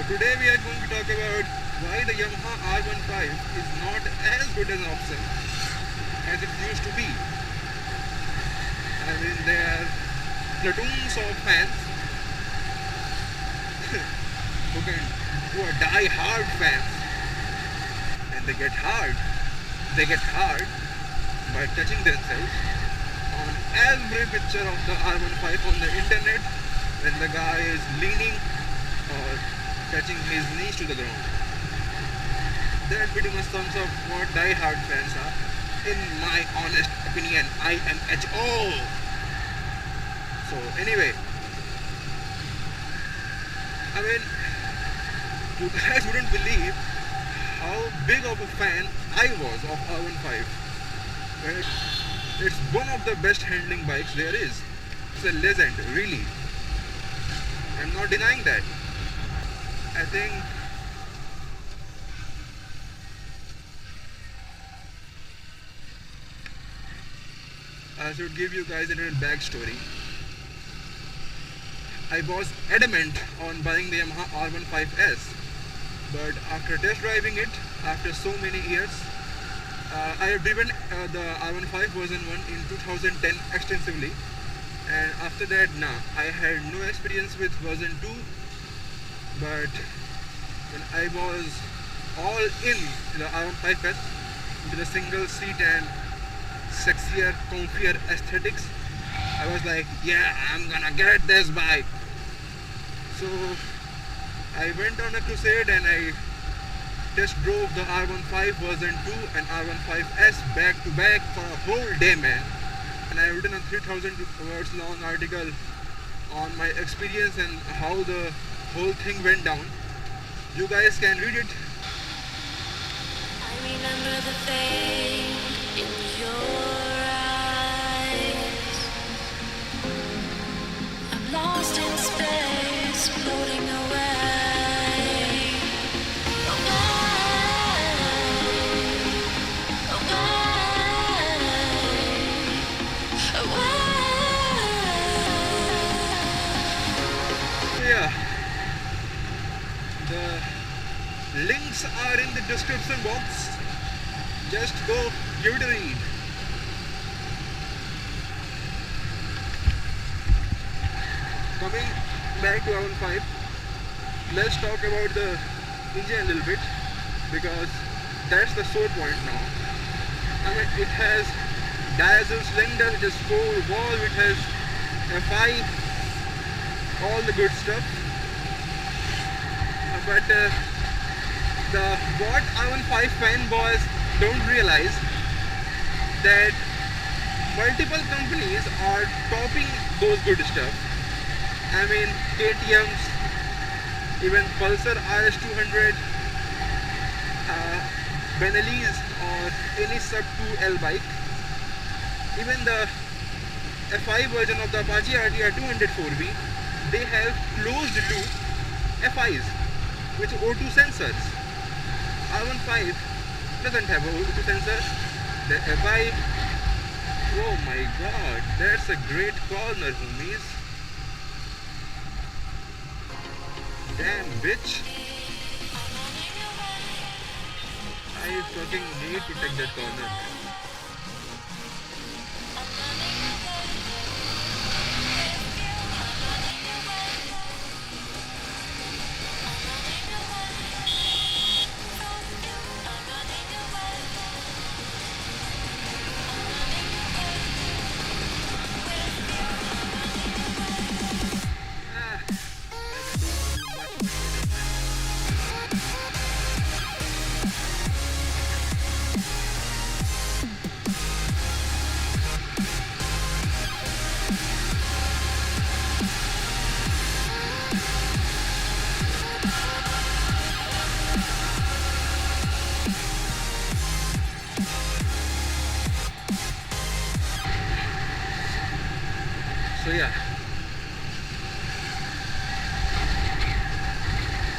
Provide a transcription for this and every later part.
today we are going to talk about why the Yamaha R15 is not as good an option as it used to be. I mean, there are platoons of fans who are die-hard fans, and they get hard. They get hard by touching themselves on every picture of the R15 on the internet when the guy is leaning or touching his knees to the ground. That pretty much sums up what die-hard fans are. In my honest opinion, IMHO. So anyway, I mean, you guys wouldn't believe how big of a fan I was of R15. Well, it's one of the best handling bikes there is. It's a legend, really. I'm not denying that. I think I should give you guys a little backstory. I was adamant on buying the Yamaha R15S, but after test driving it, after so many years, I have driven the R15 version 1 in 2010 extensively, and after that, I had no experience with version 2, but when I was all in the R15S, with a single seat and sexier, comfier aesthetics, I was like, yeah, I'm gonna get this bike. So I went on a crusade and I test drove the R15 version 2 and R15S back to back for a whole day, man. And I have written a 3,000 words long article on my experience and how the whole thing went down. You guys can read it. I remember the fame in your eyes. I'm lost in space, floating away. Yeah, the links are in the description box. Just go give it a read. Coming back to R15, let's talk about the engine a little bit, because that's the sore point now. I mean, it has diesel cylinder, it has 4 valve, it has FI, all the good stuff. But what R15 fanboys don't realize that multiple companies are copying those good stuff. I mean, KTM's, even Pulsar RS200, Benelli's or any sub 2L bike, even the FI version of the Apache RTR 204B, they have closed loop FIs with O2 sensors. R15 doesn't have a O2 sensor. The FI, oh my god, that's a great corner, homies. Damn, bitch. I fucking need to take that corner. So yeah,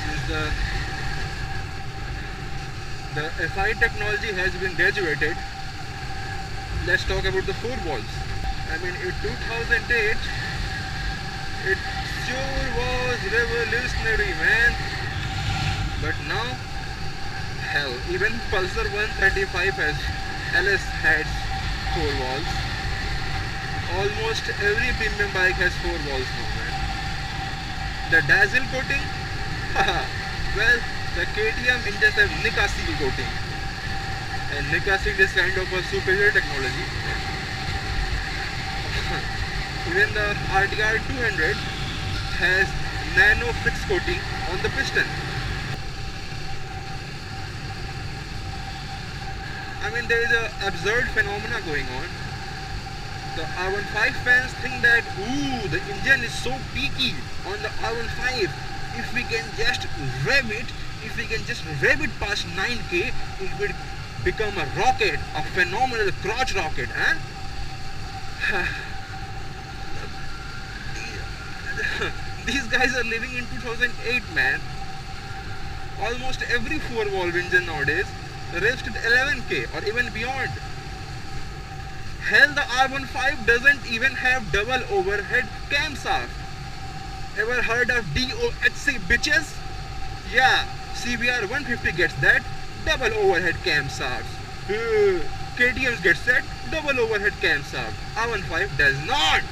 since the FI technology has been graduated, let's talk about the 4 valves. I mean, in 2008, it sure was revolutionary, man. hell, even Pulsar 135 has LS has 4 valves. Almost every premium bike has 4 valves now, man. The dazzle coating, well, the KTM engines have Nika seal coating, and Nika seal is kind of a superior technology. Even the RTR 200 has nano fix coating on the piston. I mean, there is a absurd phenomena going on. The R15 fans think that, ooh, the engine is so peaky on the R15. If we can just rev it past 9k, it will become a rocket, a phenomenal crotch rocket, huh? These guys are living in 2008, man. Almost every 4-valve engine nowadays revs to 11k or even beyond. Hell, the R15 doesn't even have double overhead camshaft. Ever heard of DOHC, bitches? Yeah, CBR 150 gets that, double overhead camshafts. KTM gets that, double overhead camshaft. R15 does not.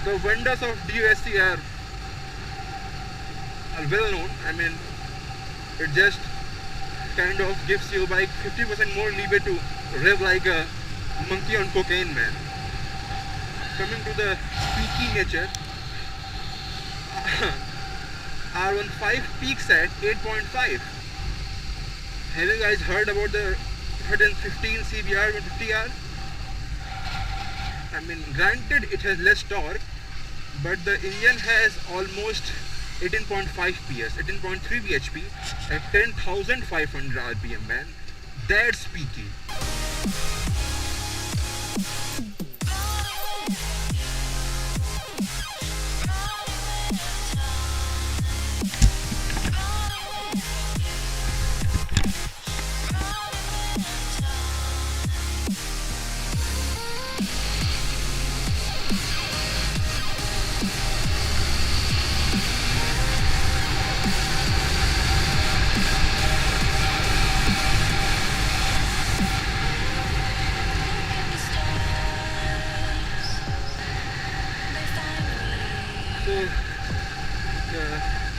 The wonders of DOHC are well known. I mean, it just kind of gives your bike 50% more leeway to rev like a monkey on cocaine, man. Coming to the peaky nature, R15 peaks at 8.5. Have you guys heard about the 115 CBR 150R? I mean, granted it has less torque, but the engine has almost 18.5 PS, 18.3 bhp at 10,500 RPM, man. That's peaky. So the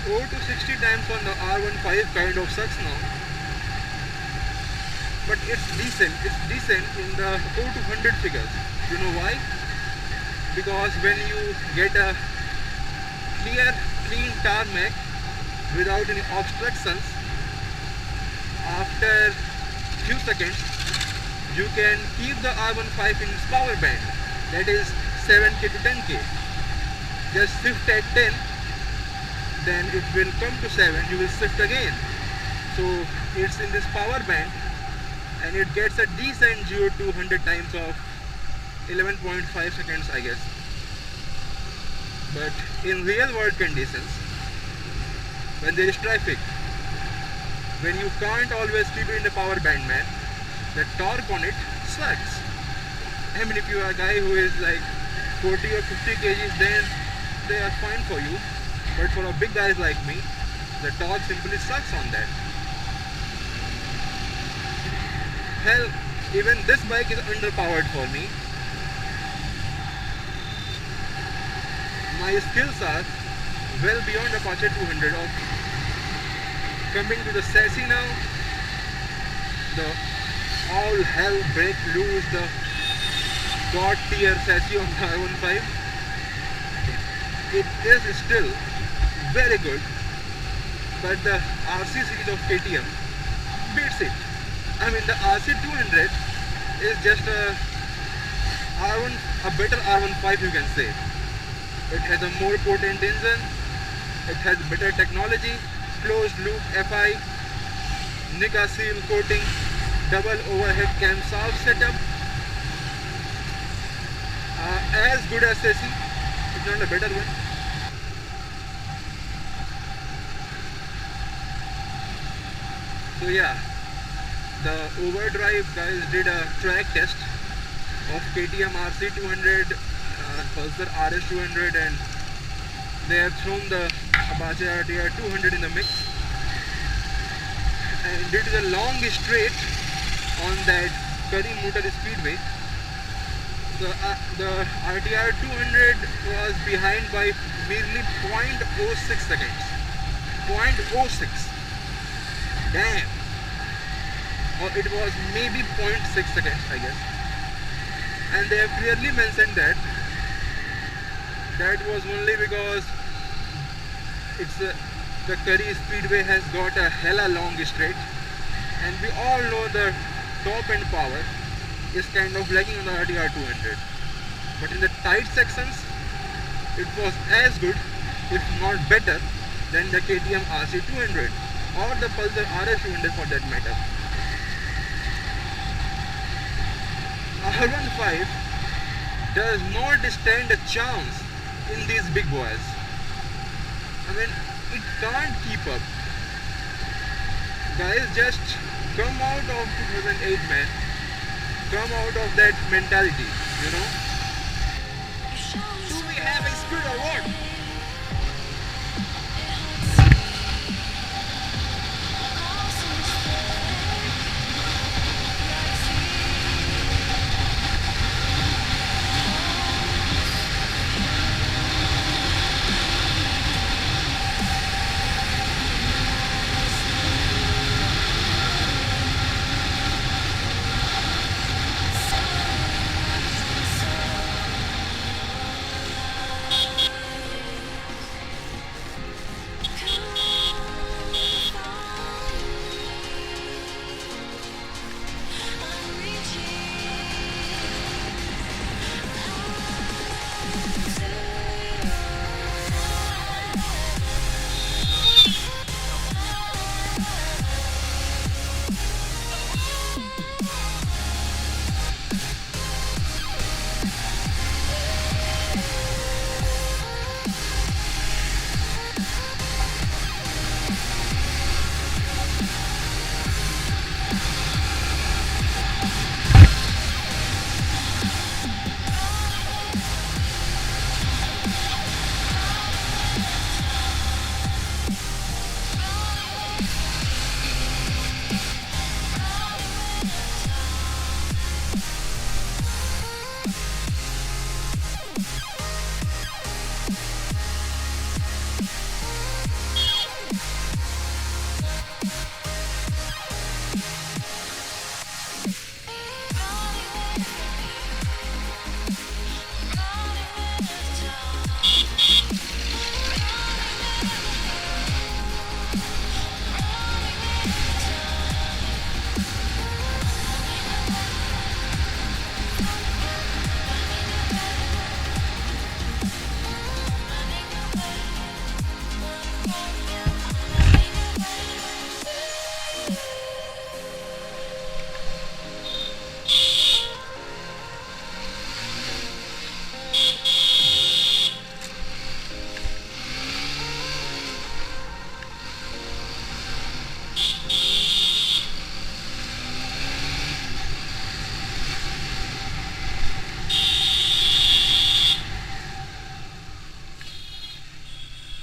0 to 60 times on the R15 kind of sucks now, but it's decent. It's decent in the 0 to 100 figures. You know why? Because when you get a clean tarmac without any obstructions, after few seconds you can keep the R15 in its power band, that is 7k to 10k. Just shift at 10, then it will come to 7, you will shift again. So it's in this power band and it gets a decent 0 to 100 times of 11.5 seconds, I guess. But in real world conditions, when there is traffic, when you can't always keep it in the power band, man, the torque on it sucks. I mean, if you are a guy who is like 40 or 50 kgs, then they are fine for you, but for a big guys like me, the torque simply sucks on that. Hell, even this bike is underpowered for me. My skills are well beyond Apache 200. Coming to the chassis now, the all hell break loose, the god tier chassis on the R15. It is still very good, but the RC series of KTM beats it. I mean, the RC 200 is just a better R15, you can say. It has a more potent engine, it has better technology, closed loop FI, Nika seal coating, double overhead camshaft setup, as good as chassis. It's not a better one. So yeah, the Overdrive guys did a track test of KTM RC 200, Pulsar RS 200 and they have thrown the Apache RTR 200 in the mix, and due to the long straight on that Curry Motor Speedway, the RTR 200 was behind by merely 0.06 seconds. 0.06. Damn. Or it was maybe 0.6 seconds, I guess. And they have clearly mentioned that was only because the Curry Speedway has got a hella long straight, and we all know the top end power is kind of lagging on the RTR 200. But in the tight sections, it was as good, if not better, than the KTM RC 200 or the Pulsar RS 200 for that matter. R15 does not stand a chance in these big boys. I mean, it can't keep up. Guys, just come out of 2008, man. Come out of that mentality, you know.